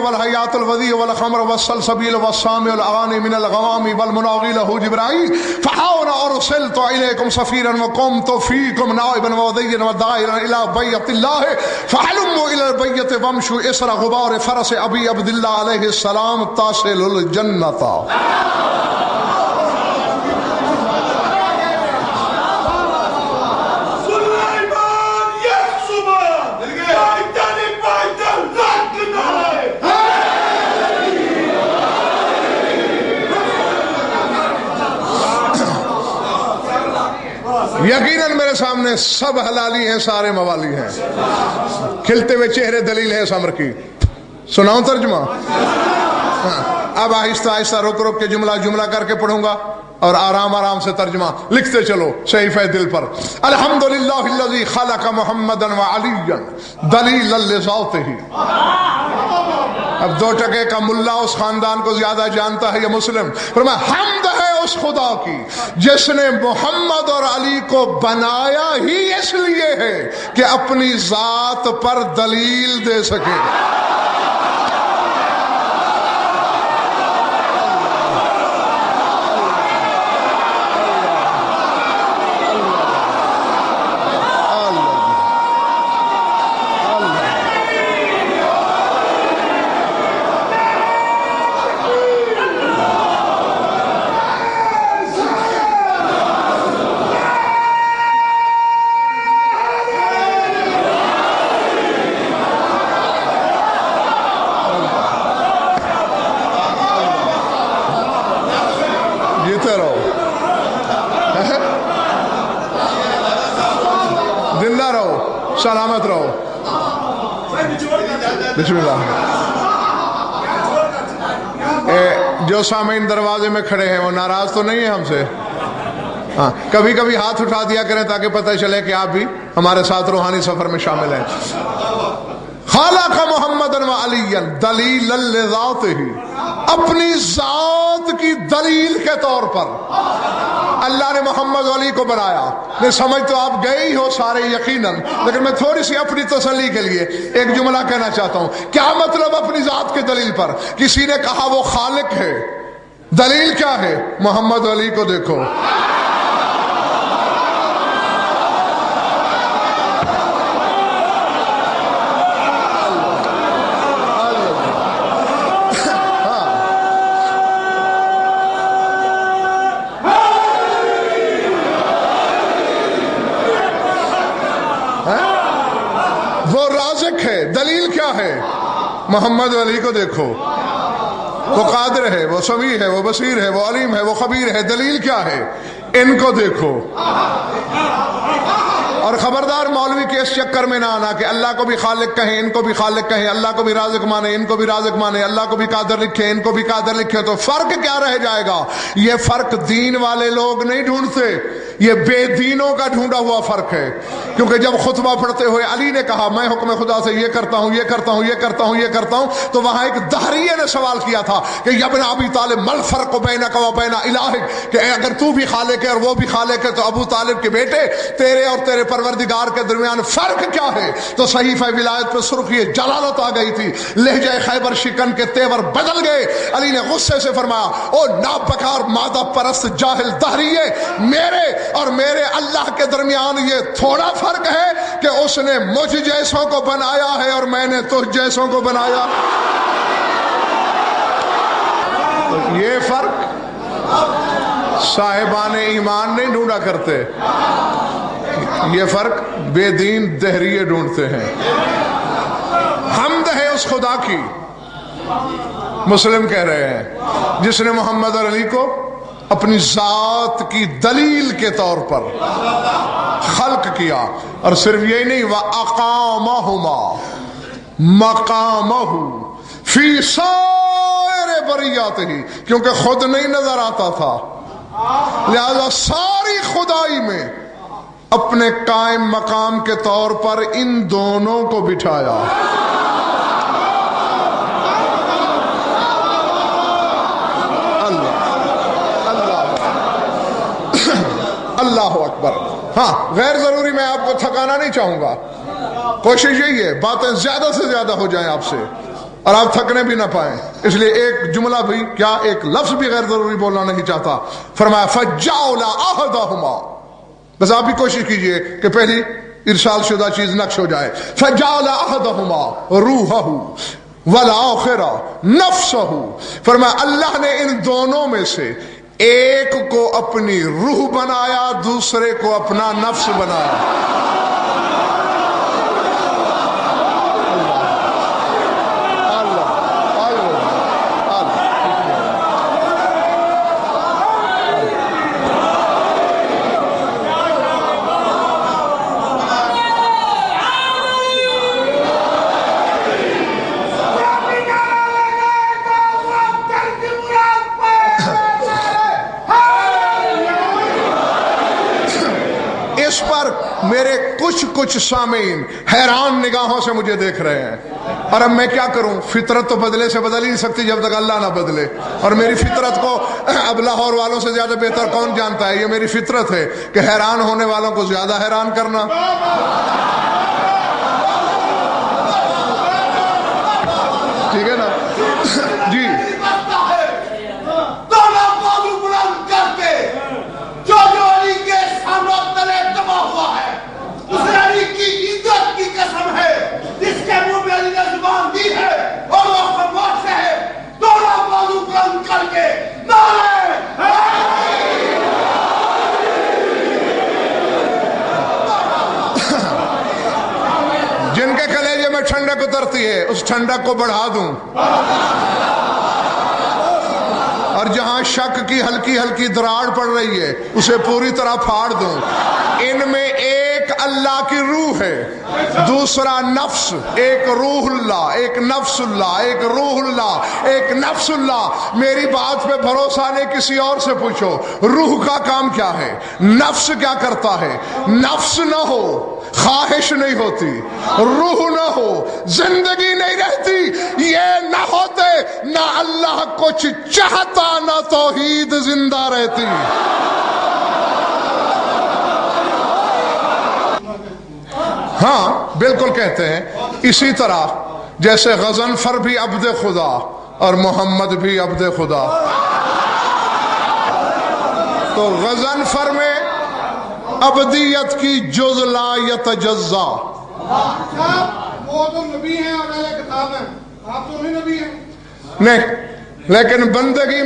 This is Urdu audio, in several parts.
والحیات الودیع والخمر والسلسبیل والسامع الاغانی من الغوام والمناغی له جبرائیل فحاونا ارسلت الیکم سفیرا وقمت فیکم نائبا وودیا ودائرا الی بیت اللہ فحلموا الی البیت وامشوا اسر غبار فرس ابی عبداللہ علیہ السلام تاصل الجنت. یقیناً میرے سامنے سب حلالی ہیں، سارے موالی ہیں. کھلتے ہوئے چہرے دلیل ہے اس امر کی. سناؤں ترجمہ؟ اب آہستہ آہستہ رک رک کے جملہ جملہ کر کے پڑھوں گا اور آرام آرام سے ترجمہ لکھتے چلو صحیفہ دل پر. الحمدللہ الذی خلق محمدا وعلیا دلیلا لذاتہ. اب 2 ٹکے کا ملا اس خاندان کو زیادہ جانتا ہے یہ مسلم. فرمایا حمد ہے اس خدا کی جس نے محمد اور علی کو بنایا ہی اس لیے ہے کہ اپنی ذات پر دلیل دے سکے. سلامت رہو. بسم اللہ. جو سامعین دروازے میں کھڑے ہیں وہ ناراض تو نہیں ہے ہم سے؟ ہاں، کبھی کبھی ہاتھ اٹھا دیا کریں تاکہ پتہ چلے کہ آپ بھی ہمارے ساتھ روحانی سفر میں شامل ہیں. خلق محمد و علی دلیلا لذاتہ، اپنی ذات کی دلیل کے طور پر اللہ نے محمد علی کو بنایا. میں سمجھ تو آپ گئے ہی ہو سارے یقیناً، لیکن میں تھوڑی سی اپنی تسلی کے لیے ایک جملہ کہنا چاہتا ہوں. کیا مطلب اپنی ذات کی دلیل پر؟ کسی نے کہا وہ خالق ہے، دلیل کیا ہے؟ محمد علی کو دیکھو. وہ رازق ہے، دلیل کیا ہے؟ محمد علی کو دیکھو. وہ قادر ہے، وہ سمیع ہے، وہ بصیر ہے، وہ علیم ہے، وہ خبیر ہے. دلیل کیا ہے؟ ان کو دیکھو. اور خبردار مولوی کے اس چکر میں نہ آنا کہ اللہ کو بھی خالق کہیں، ان کو بھی خالق کہیں، اللہ کو بھی رازق مانے، ان کو بھی رازق مانے، اللہ کو بھی قادر لکھے، ان کو بھی قادر لکھے. تو فرق کیا رہ جائے گا؟ یہ فرق دین والے لوگ نہیں ڈھونڈتے، یہ بے دینوں کا ڈھونڈا ہوا فرق ہے. کیونکہ جب خطبہ پڑھتے ہوئے علی نے کہا میں حکم خدا سے یہ کرتا ہوں، یہ کرتا ہوں، یہ کرتا ہوں، یہ کرتا ہوں، تو وہاں ایک دہریے نے سوال کیا تھا کہ یا ابن ابی طالب مل فرق بینک و بین الہک، کہ اگر تو بھی خالق ہے اور وہ بھی خالق ہے تو ابو طالب کے بیٹے تیرے اور تیرے پروردگار کے درمیان فرق کیا ہے؟ تو صحیفہ ولایت پہ سرخی جلالت آ گئی تھی، لہجہ خیبر شکن کے تیور بدل گئے. علی نے غصے سے فرمایا او نابکار مادہ پرست جاہل دہریے، میرے اور میرے اللہ کے درمیان یہ تھوڑا فرق ہے کہ اس نے مجھ جیسوں کو بنایا ہے اور میں نے تجھ جیسوں کو بنایا. تو یہ فرق صاحبان ایمان نہیں ڈھونڈا کرتے، یہ فرق بے دین دہریے ڈھونڈتے ہیں. حمد ہے اس خدا کی، مسلم کہہ رہے ہیں، جس نے محمد اور علی کو اپنی ذات کی دلیل کے طور پر خلق کیا. اور صرف یہی نہیں، وَأَقَامَهُمَا مَقَامَهُ فِي سَائِرِ بَرِيَّاتِهِ، کیونکہ خود نہیں نظر آتا تھا لہذا ساری خدائی میں اپنے قائم مقام کے طور پر ان دونوں کو بٹھایا. اللہ اکبر. ہاں، غیر ضروری میں آپ کو تھکانا نہیں چاہوں گا، کوشش یہی ہے باتیں زیادہ سے زیادہ ہو جائیں آپ سے. اور آپ تھکنے بھی نہ پائیں، اس لیے ایک جملہ بھی کیا، ایک لفظ بھی غیر ضروری بولنا نہیں چاہتا. فرمایا فجعوا احدهما، بس آپ بھی کوشش کیجئے کہ پہلی ارسال شدہ چیز نقش ہو جائے. فجعل احدهما روحه والآخر نفسه، فرمایا اللہ نے ان دونوں میں سے ایک کو اپنی روح بنایا، دوسرے کو اپنا نفس بنایا. اس پر میرے کچھ سامعین حیران نگاہوں سے مجھے دیکھ رہے ہیں، اور اب میں کیا کروں؟ فطرت تو بدلے سے بدل ہی نہیں سکتی جب تک اللہ نہ بدلے، اور میری فطرت کو اب لاہور والوں سے زیادہ بہتر کون جانتا ہے؟ یہ میری فطرت ہے کہ حیران ہونے والوں کو زیادہ حیران کرنا. ٹھیک ہے نا جی. جن کے کلیجے میں ٹھنڈک اترتی ہے اس ٹھنڈک کو بڑھا دوں، اور جہاں شک کی ہلکی ہلکی دراڑ پڑ رہی ہے اسے پوری طرح پھاڑ دوں. ان میں ایک اللہ کی روح ہے، دوسرا نفس، ایک روح اللہ، ایک نفس اللہ، ایک روح اللہ، ایک نفس اللہ. میری بات پہ بھروسہ نہیں، کسی اور سے پوچھو روح کا کام کیا ہے، نفس کیا کرتا ہے. نفس نہ ہو خواہش نہیں ہوتی، روح نہ ہو زندگی نہیں رہتی. یہ نہ ہوتے نہ اللہ کچھ چاہتا نہ توحید زندہ رہتی. ہاں بالکل کہتے ہیں. اسی طرح جیسے غضنفر بھی عبد خدا اور محمد بھی عبد خدا، تو غضنفر میں ابدیت کی جز لا یتجزا. وہ تو نبی ہیں اور اہل کتاب ہیں، آپ تو نہیں نبی ہیں. نہیں، لیکن بندگی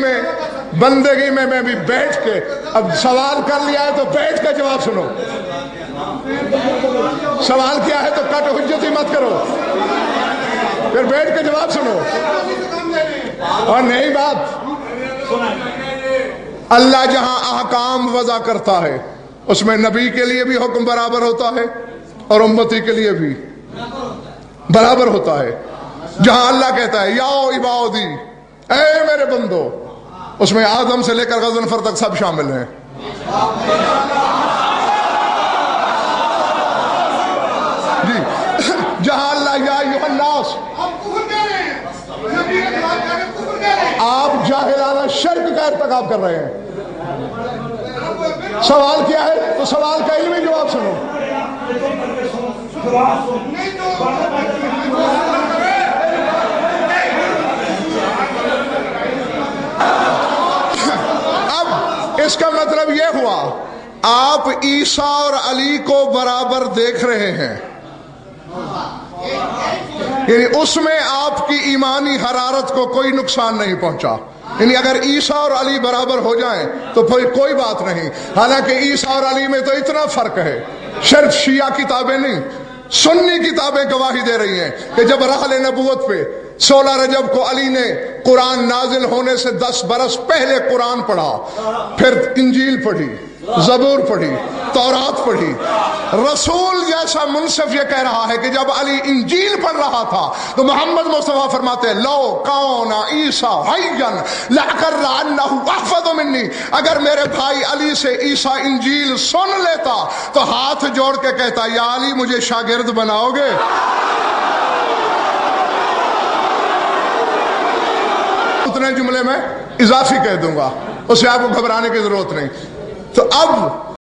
میں میں بھی بیٹھ کے، اب سوال کر لیا ہے تو بیٹھ کے جواب سنو. سوال کیا ہے تو کٹ حجتی مت کرو، پھر بیٹھ کے جواب سنو. اور نہیں بات، اللہ جہاں احکام وضع کرتا ہے اس میں نبی کے لیے بھی حکم برابر ہوتا ہے اور امتی کے لیے بھی برابر ہوتا ہے. جہاں اللہ کہتا ہے یا عبادی، اے میرے بندو، اس میں آدم سے لے کر غضنفر تک سب شامل ہیں. جی جہاں اللہ یا ایھا الناس، آپ جاہلانہ شرک کا ارتکاب کر رہے ہیں. سوال کیا ہے تو سوال کا علمی جواب سنو. اب اس کا مطلب یہ ہوا آپ عیسیٰ اور علی کو برابر دیکھ رہے ہیں، یعنی اس میں آپ کی ایمانی حرارت کو کوئی نقصان نہیں پہنچا. یعنی اگر عیسیٰ اور علی برابر ہو جائیں تو پھر کوئی بات نہیں. حالانکہ عیسیٰ اور علی میں تو اتنا فرق ہے، صرف شیعہ کتابیں نہیں، سنی کتابیں گواہی دے رہی ہیں کہ جب رحل نبوت پہ 16 رجب کو علی نے قرآن نازل ہونے سے 10 برس پہلے قرآن پڑھا، پھر انجیل پڑھی، زبور پڑھی، تورات پڑھی. رسول جیسا منصف یہ کہہ رہا ہے کہ جب علی انجیل پڑھ رہا تھا تو محمد مصطفیٰ فرماتے ہیں لو کون عیسیٰ حیا لاقر انہ احفظ منی، اگر میرے بھائی علی سے عیسیٰ انجیل سن لیتا تو ہاتھ جوڑ کے کہتا یا علی مجھے شاگرد بناؤ گے. اتنے جملے میں اضافی کہہ دوں گا، اسے آپ کو گھبرانے کی ضرورت نہیں. تو اب